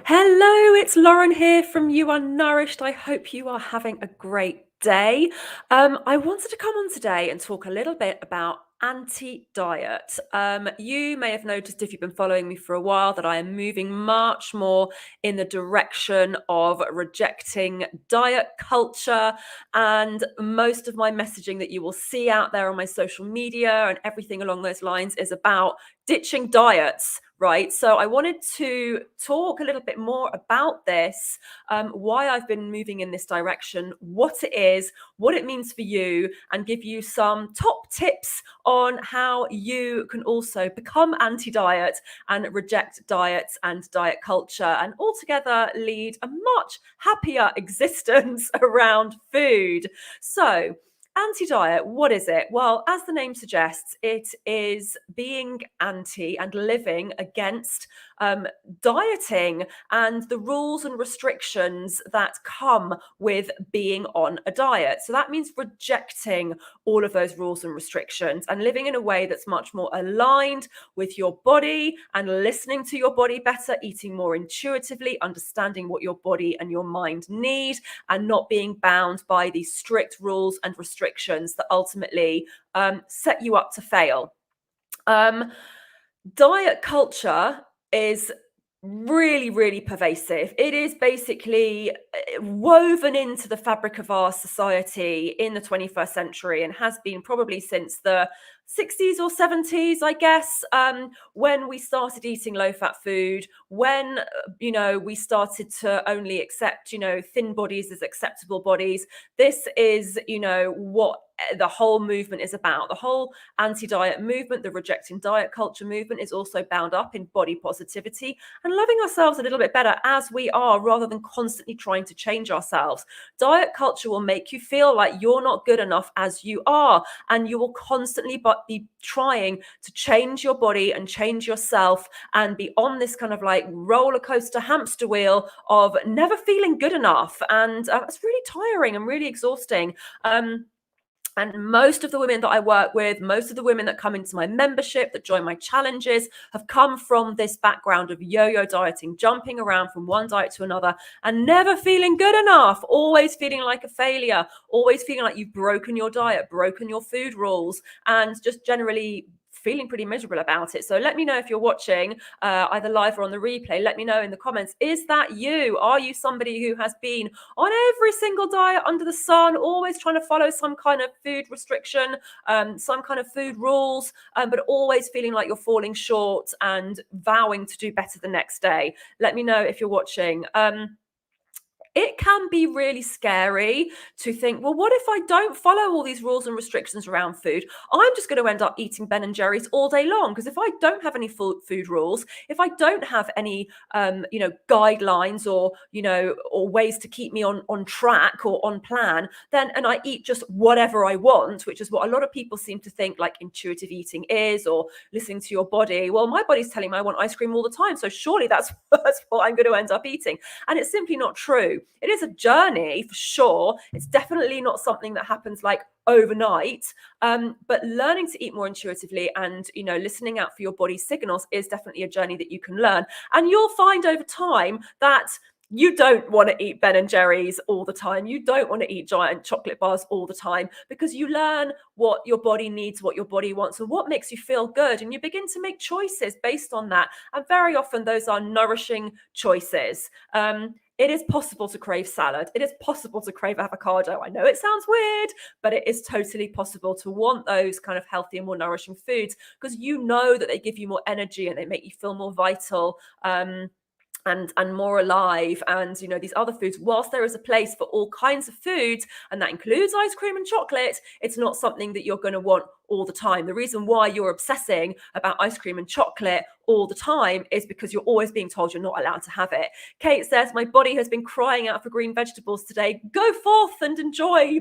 Hello, it's Lauren here from You Are Nourished. I hope you are having a great day. I wanted to come on today and talk a little bit about anti-diet. You may have noticed if you've been following me for a while that I am moving much more in the direction of rejecting diet culture, and most of my messaging that you will see out there on my social media and everything along those lines is about ditching diets, right? So I wanted to talk a little bit more about this, why I've been moving in this direction, what it is, what it means for you, and give you some top tips on how you can also become anti-diet and reject diets and diet culture and altogether lead a much happier existence around food. So, anti-diet, what is it? Well, as the name suggests, it is being anti and living against dieting and the rules and restrictions that come with being on a diet. So that means rejecting all of those rules and restrictions and living in a way that's much more aligned with your body and listening to your body better, eating more intuitively, understanding what your body and your mind need, and not being bound by these strict rules and restrictions that ultimately set you up to fail. Diet culture is really, really pervasive. It is basically woven into the fabric of our society in the 21st century and has been probably since the 60s or 70s, I guess, when we started eating low fat food, when, we started to only accept, thin bodies as acceptable bodies. This is, what the whole movement is about. The whole anti-diet movement, the rejecting diet culture movement, is also bound up in body positivity and loving ourselves a little bit better as we are, rather than constantly trying to change ourselves. Diet culture will make you feel like you're not good enough as you are, and you will constantly be trying to change your body and change yourself and be on this kind of like roller coaster hamster wheel of never feeling good enough. And it's really tiring and really exhausting. And most of the women that I work with, most of the women that come into my membership, that join my challenges, have come from this background of yo-yo dieting, jumping around from one diet to another and never feeling good enough, always feeling like a failure, always feeling like you've broken your diet, broken your food rules, and just generally feeling pretty miserable about it. So let me know if you're watching either live or on the replay. Let me know in the comments, is that you? Are you somebody who has been on every single diet under the sun, always trying to follow some kind of food restriction, some kind of food rules, but always feeling like you're falling short and vowing to do better the next day? Let me know if you're watching. It can be really scary to think, well, what if I don't follow all these rules and restrictions around food? I'm just going to end up eating Ben and Jerry's all day long. Because if I don't have any food rules, if I don't have any, guidelines or ways to keep me on track or on plan, then, and I eat just whatever I want, which is what a lot of people seem to think like intuitive eating is, or listening to your body. Well, my body's telling me I want ice cream all the time. So surely that's what I'm going to end up eating. And it's simply not true. It is a journey for sure. It's definitely not something that happens like overnight. But learning to eat more intuitively and, listening out for your body's signals is definitely a journey that you can learn. And you'll find over time that you don't want to eat Ben and Jerry's all the time. You don't want to eat giant chocolate bars all the time, because you learn what your body needs, what your body wants, and what makes you feel good. And you begin to make choices based on that. And very often those are nourishing choices. It is possible to crave salad. It is possible to crave avocado. I know it sounds weird, but it is totally possible to want those kind of healthy and more nourishing foods, because you know that they give you more energy and they make you feel more vital. And more alive. And these other foods, whilst there is a place for all kinds of foods, and that includes ice cream and chocolate, it's not something that you're going to want all the time. The reason why you're obsessing about ice cream and chocolate all the time is because you're always being told you're not allowed to have it. Kate says, my body has been crying out for green vegetables today. Go forth and enjoy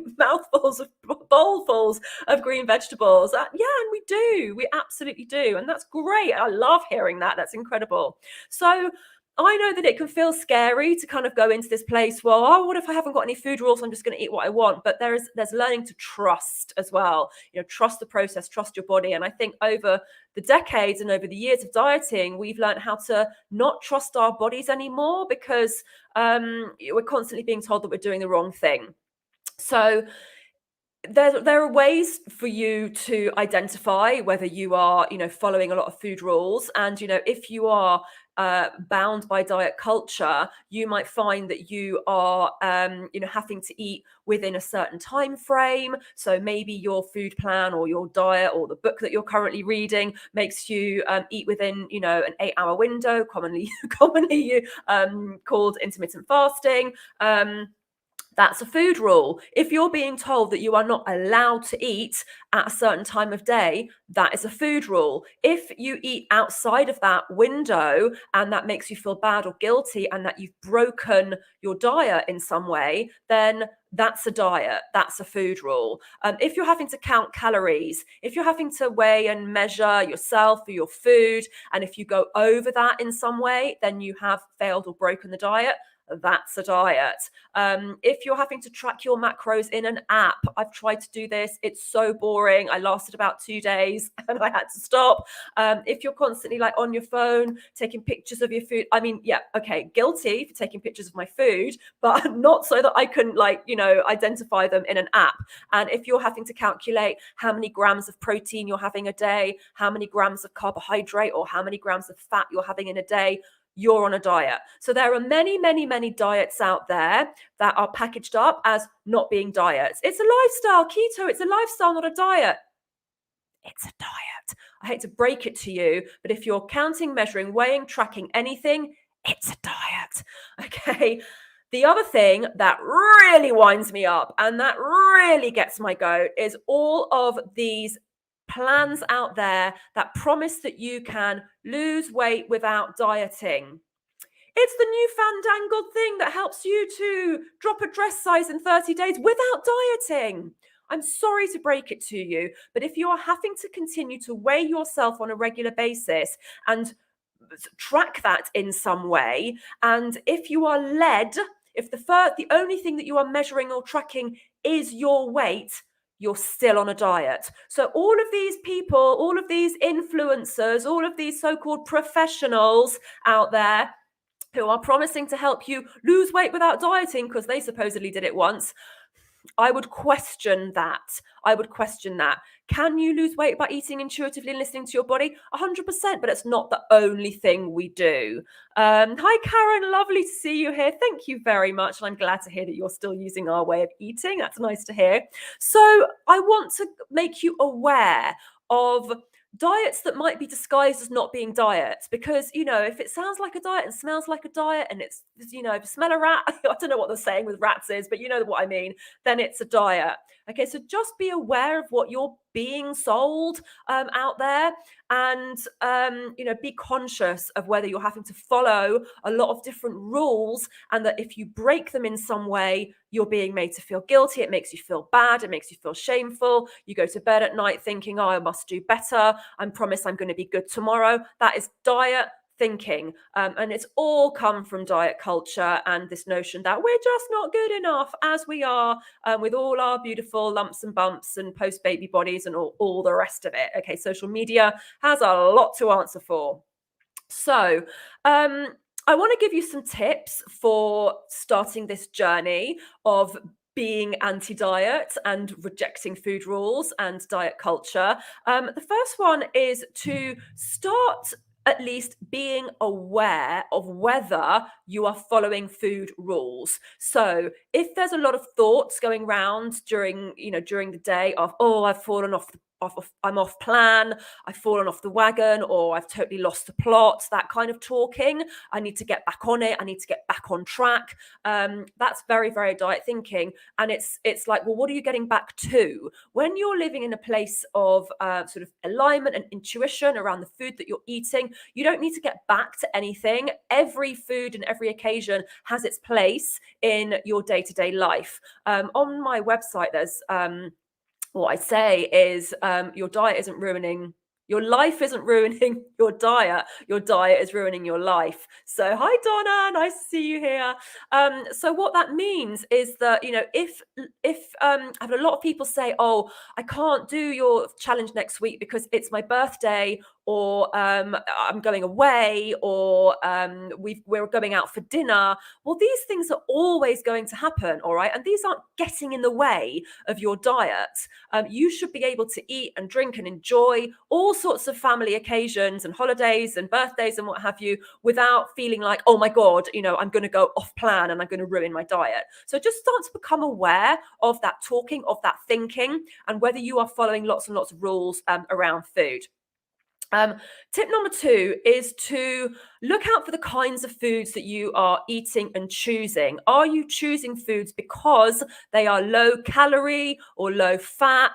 bowlfuls of green vegetables. Yeah, and we absolutely do, and that's great. I love hearing that. That's incredible. So I know that it can feel scary to kind of go into this place, well, oh, what if I haven't got any food rules? I'm just going to eat what I want. But there's learning to trust as well. Trust the process, trust your body. And I think over the decades and over the years of dieting, we've learned how to not trust our bodies anymore because we're constantly being told that we're doing the wrong thing. So there are ways for you to identify whether you are, following a lot of food rules. And, if you are bound by diet culture, you might find that you are, having to eat within a certain time frame. So maybe your food plan or your diet or the book that you're currently reading makes you eat within, an 8-hour window, commonly called intermittent fasting. That's a food rule. If you're being told that you are not allowed to eat at a certain time of day, that is a food rule. If you eat outside of that window and that makes you feel bad or guilty and that you've broken your diet in some way, then that's a diet. That's a food rule. If you're having to count calories, if you're having to weigh and measure yourself or your food, and if you go over that in some way, then you have failed or broken the diet. That's a diet. If you're having to track your macros in an app, I've tried to do this. It's so boring. I lasted about 2 days and I had to stop. If you're constantly like on your phone, taking pictures of your food, I mean, yeah, okay, guilty for taking pictures of my food, but not so that I can identify them in an app. And if you're having to calculate how many grams of protein you're having a day, how many grams of carbohydrate or how many grams of fat you're having in a day, you're on a diet. So there are many, many, many diets out there that are packaged up as not being diets. It's a lifestyle. Keto, it's a lifestyle, not a diet. It's a diet. I hate to break it to you, but if you're counting, measuring, weighing, tracking anything, it's a diet. Okay. The other thing that really winds me up and that really gets my goat is all of these plans out there that promise that you can lose weight without dieting. It's the new fandangled thing that helps you to drop a dress size in 30 days without dieting. I'm sorry to break it to you, but if you are having to continue to weigh yourself on a regular basis and track that in some way, and if you are led, if the only thing that you are measuring or tracking is your weight, you're still on a diet. So all of these people, all of these influencers, all of these so-called professionals out there who are promising to help you lose weight without dieting because they supposedly did it once, I would question that. Can you lose weight by eating intuitively and listening to your body? 100%, but it's not the only thing we do. Hi, Karen. Lovely to see you here. Thank you very much. And I'm glad to hear that you're still using our way of eating. That's nice to hear. So I want to make you aware of diets that might be disguised as not being diets, because if it sounds like a diet and smells like a diet and it's if you smell a rat, I don't know what the saying with rats is, but you know what I mean, then it's a diet. Okay, so just be aware of what you're being sold out there, and be conscious of whether you're having to follow a lot of different rules, and that if you break them in some way, you're being made to feel guilty. It makes you feel bad. It makes you feel shameful. You go to bed at night thinking, oh, I must do better. I promise I'm going to be good tomorrow. That is diet thinking. And it's all come from diet culture and this notion that we're just not good enough as we are, with all our beautiful lumps and bumps and post-baby bodies and all the rest of it. Okay, social media has a lot to answer for. So I want to give you some tips for starting this journey of being anti-diet and rejecting food rules and diet culture. The first one is to start at least being aware of whether you are following food rules. So if there's a lot of thoughts going around during the day of, oh, I've fallen I'm off plan, I've fallen off the wagon, or I've totally lost the plot, that kind of talking, I need to get back on it, I need to get back on track. That's very, very diet thinking. And it's like, well, what are you getting back to? When you're living in a place of sort of alignment and intuition around the food that you're eating, you don't need to get back to anything. Every food and every occasion has its place in your day-to-day life. On my website, there's what I say is your diet isn't ruining Your life isn't ruining your diet is ruining your life. So hi Donna, nice to see you here. So what that means is that, you know, if I've had a lot of people say, oh, I can't do your challenge next week because it's my birthday, or I'm going away, or we're going out for dinner. Well, these things are always going to happen, all right? And these aren't getting in the way of your diet. You should be able to eat and drink and enjoy all sorts of family occasions and holidays and birthdays and what have you without feeling like, oh my God, you know, I'm going to go off plan and I'm going to ruin my diet. So just start to become aware of that talking, of that thinking, and whether you are following lots and lots of rules around food. Tip number 2 is to look out for the kinds of foods that you are eating and choosing. Are you choosing foods because they are low calorie or low fat?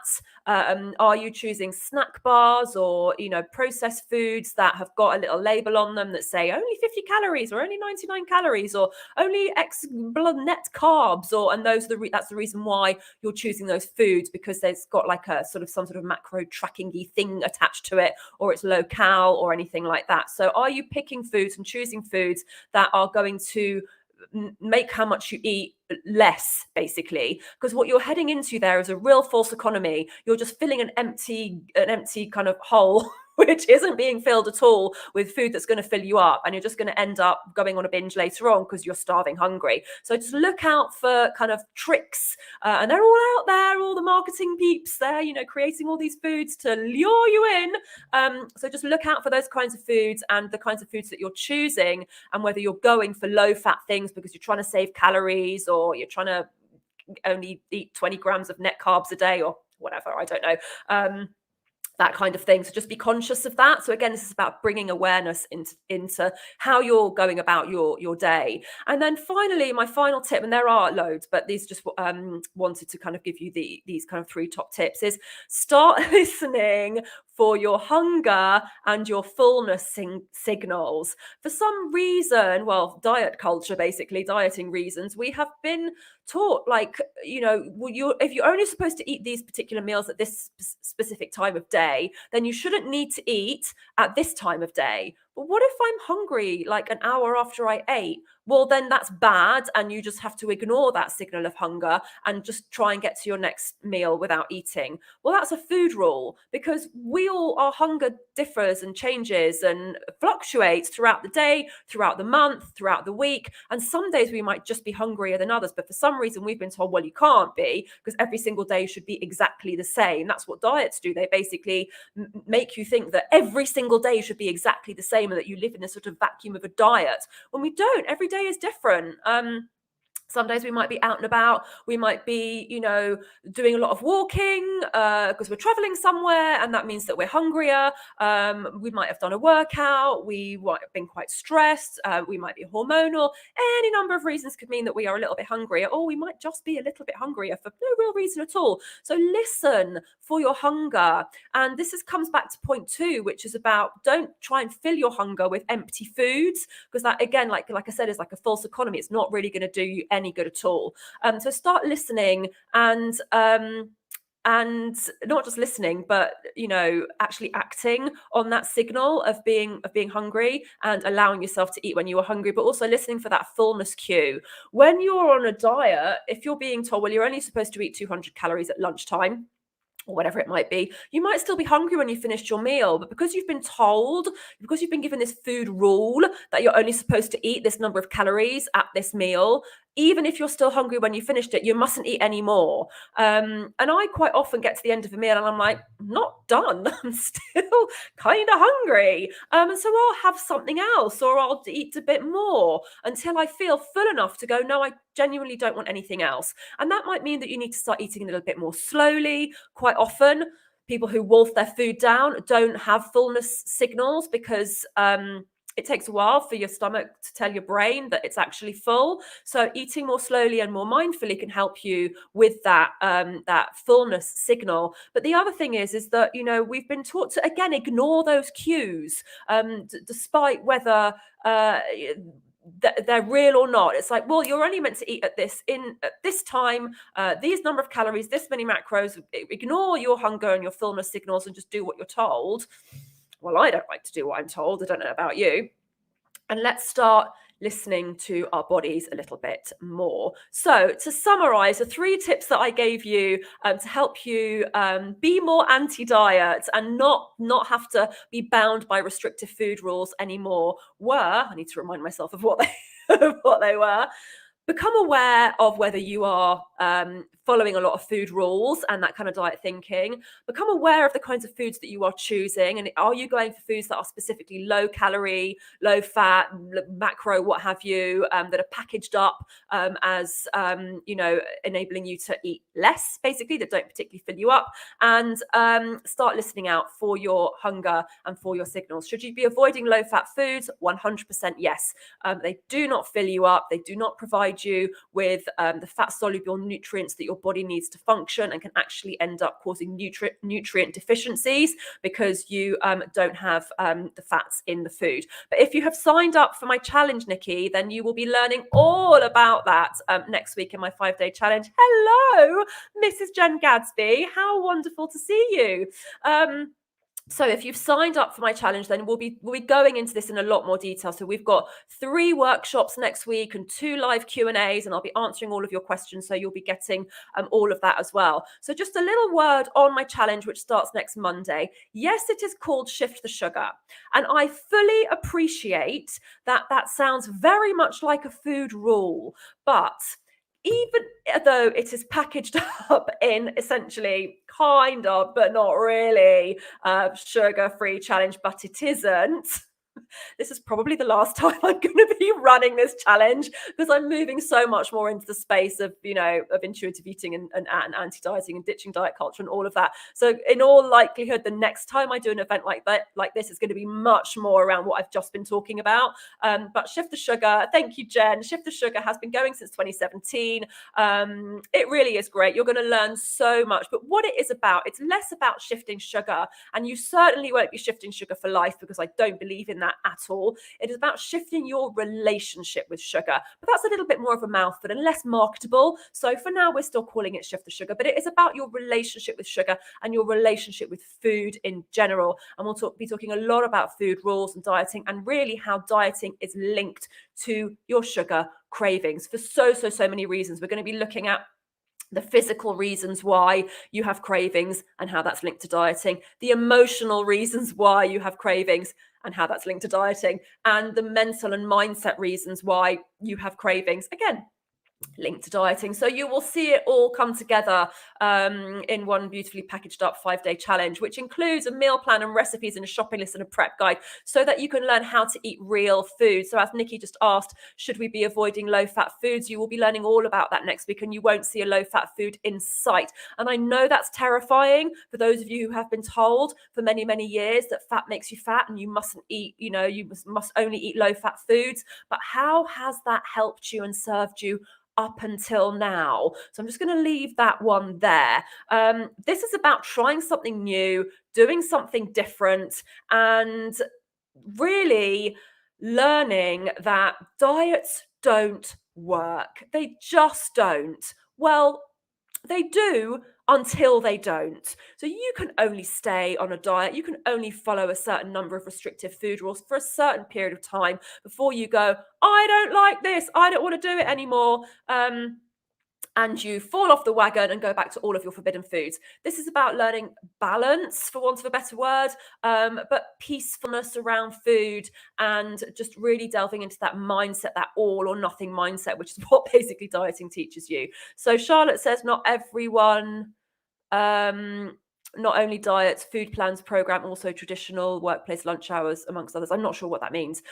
Are you choosing snack bars or, you know, processed foods that have got a little label on them that say only 50 calories or only 99 calories or only X blood net carbs, or and those are that's the reason why you're choosing those foods, because there's got like a sort of some sort of macro tracking-y thing attached to it, or it's low cal or anything like that. So are you picking foods and choosing foods that are going to make how much you eat less, basically? Because what you're heading into there is a real false economy. You're just filling an empty kind of hole which isn't being filled at all with food that's going to fill you up, and you're just going to end up going on a binge later on because you're starving hungry. So just look out for kind of tricks, and they're all out there, all the marketing peeps there, you know, creating all these foods to lure you in. So just look out for those kinds of foods and the kinds of foods that you're choosing, and whether you're going for low fat things because you're trying to save calories, or you're trying to only eat 20 grams of net carbs a day, or whatever, I don't know. That kind of thing. So just be conscious of that. So again, this is about bringing awareness into how you're going about your day. And then finally, my final tip, and there are loads, but these just wanted to kind of give you these kind of 3 top tips, is start listening for your hunger and your fullness signals. For some reason, well, diet culture, basically, dieting reasons, we have been taught, like, you know, if you're only supposed to eat these particular meals at this specific time of day, then you shouldn't need to eat at this time of day. But what if I'm hungry like an hour after I ate? Well, then that's bad, and you just have to ignore that signal of hunger and just try and get to your next meal without eating. Well, that's a food rule, because our hunger differs and changes and fluctuates throughout the day, throughout the month, throughout the week. And some days we might just be hungrier than others, but for some reason we've been told, well, you can't be, because every single day should be exactly the same. That's what diets do. They basically make you think that every single day should be exactly the same, and that you live in a sort of vacuum of a diet, when we don't. Every day is different. Some days we might be out and about. We might be, you know, doing a lot of walking because we're traveling somewhere, and that means that we're hungrier. We might have done a workout. We might have been quite stressed. We might be hormonal. Any number of reasons could mean that we are a little bit hungrier, or we might just be a little bit hungrier for no real reason at all. So listen for your hunger. And this comes back to point 2, which is about, don't try and fill your hunger with empty foods, because that, again, like I said, is like a false economy. It's not really going to do you any good at all. So start listening, and not just listening, but, you know, actually acting on that signal of being hungry, and allowing yourself to eat when you are hungry, but also listening for that fullness cue. When you're on a diet, if you're being told, well, you're only supposed to eat 200 calories at lunchtime, or whatever it might be, you might still be hungry when you finished your meal, but because you've been told, because you've been given this food rule that you're only supposed to eat this number of calories at this meal, even if you're still hungry when you finished it, you mustn't eat any more. And I quite often get to the end of a meal and I'm like, not done. I'm still kind of hungry. And so I'll have something else, or I'll eat a bit more until I feel full enough to go, no, I genuinely don't want anything else. And that might mean that you need to start eating a little bit more slowly. Quite often, people who wolf their food down don't have fullness signals, because it takes a while for your stomach to tell your brain that it's actually full. So eating more slowly and more mindfully can help you with that fullness signal. But the other thing is that, you know, we've been taught to, again, ignore those cues, despite whether they're real or not. It's like, well, you're only meant to eat at this time, these number of calories, this many macros. Ignore your hunger and your fullness signals and just do what you're told. Well, I don't like to do what I'm told. I don't know about you. And let's start listening to our bodies a little bit more. So to summarize, the 3 tips that I gave you to help you be more anti-diet and not have to be bound by restrictive food rules anymore were, I need to remind myself of what they were. Become aware of whether you are following a lot of food rules and that kind of diet thinking. Become aware of the kinds of foods that you are choosing. And are you going for foods that are specifically low calorie, low fat, macro, what have you, that are packaged up as, enabling you to eat less, basically, that don't particularly fill you up. And start listening out for your hunger and for your signals. Should you be avoiding low fat foods? 100% yes. They do not fill you up. They do not provide you with the fat soluble nutrients that your body needs to function, and can actually end up causing nutrient deficiencies because you don't have the fats in the food. But if you have signed up for my challenge, Nikki, then you will be learning all about that next week in my 5-day challenge. Hello, Mrs. Jen Gadsby. How wonderful to see you. So if you've signed up for my challenge, then we'll be going into this in a lot more detail. So we've got 3 workshops next week and 2 live Q&As, and I'll be answering all of your questions. So you'll be getting all of that as well. So just a little word on my challenge, which starts next Monday. Yes, it is called Shift the Sugar. And I fully appreciate that that sounds very much like a food rule, but even though it is packaged up in essentially kind of, but not really, sugar-free challenge, but it isn't. This is probably the last time I'm going to be running this challenge, because I'm moving so much more into the space of, of intuitive eating and anti-dieting and ditching diet culture and all of that. So in all likelihood, the next time I do an event like this is going to be much more around what I've just been talking about. But Shift the Sugar, thank you, Jen. Shift the Sugar has been going since 2017. It really is great. You're going to learn so much. But what it is about, it's less about shifting sugar, and you certainly won't be shifting sugar for life, because I don't believe in that at all. It is about shifting your relationship with sugar, but that's a little bit more of a mouthful and less marketable. So for now, we're still calling it Shift the Sugar, but it is about your relationship with sugar and your relationship with food in general. And we'll be talking a lot about food rules and dieting, and really how dieting is linked to your sugar cravings for so many reasons. We're going to be looking at the physical reasons why you have cravings and how that's linked to dieting, the emotional reasons why you have cravings and how that's linked to dieting, and the mental and mindset reasons why you have cravings, again, linked to dieting. So you will see it all come together in one beautifully packaged up 5-day challenge, which includes a meal plan and recipes and a shopping list and a prep guide, so that you can learn how to eat real food. So as Nikki just asked, should we be avoiding low fat foods? You will be learning all about that next week, and you won't see a low fat food in sight. And I know that's terrifying for those of you who have been told for many years that fat makes you fat and you mustn't eat, you must only eat low fat foods. But how has that helped you and served you up until now? So I'm just going to leave that one there. This is about trying something new, doing something different, and really learning that diets don't work. They just don't. Well, they do until they don't. So you can only stay on a diet, you can only follow a certain number of restrictive food rules for a certain period of time before you go, I don't like this, I don't want to do it anymore. And you fall off the wagon and go back to all of your forbidden foods. This is about learning balance, for want of a better word, but peacefulness around food, and just really delving into that mindset, that all or nothing mindset, which is what basically dieting teaches you. So Charlotte says, not everyone, not only diets, food plans, program, also traditional workplace lunch hours, amongst others. I'm not sure what that means.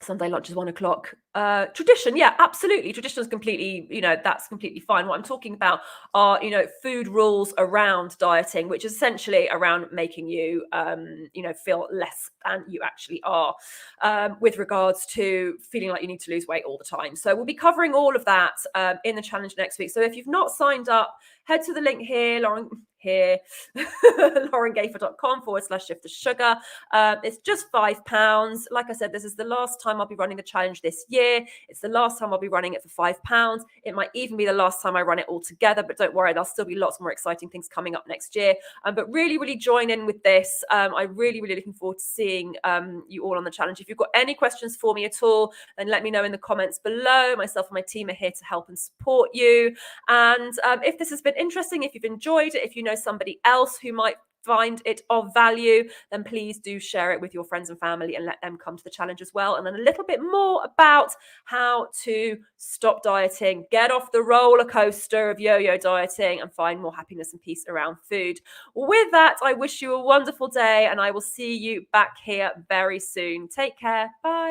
Sunday lunch is 1 o'clock. Tradition, yeah, absolutely. Tradition is completely, that's completely fine. What I'm talking about are, food rules around dieting, which is essentially around making you, feel less than you actually are, with regards to feeling like you need to lose weight all the time. So we'll be covering all of that in the challenge next week. So if you've not signed up, head to the link here here, laurengayford.com/shift to sugar. It's just £5. Like I said, this is the last time I'll be running the challenge this year. It's the last time I'll be running it for £5. It might even be the last time I run it all together, but don't worry, there'll still be lots more exciting things coming up next year. But really, really join in with this. I'm really, really looking forward to seeing you all on the challenge. If you've got any questions for me at all, then let me know in the comments below. Myself and my team are here to help and support you. And if this has been interesting, if you've enjoyed it, if you know somebody else who might find it of value, then please do share it with your friends and family and let them come to the challenge as well. And then a little bit more about how to stop dieting, get off the roller coaster of yo-yo dieting, and find more happiness and peace around food. With that, I wish you a wonderful day, and I will see you back here very soon. Take care. Bye.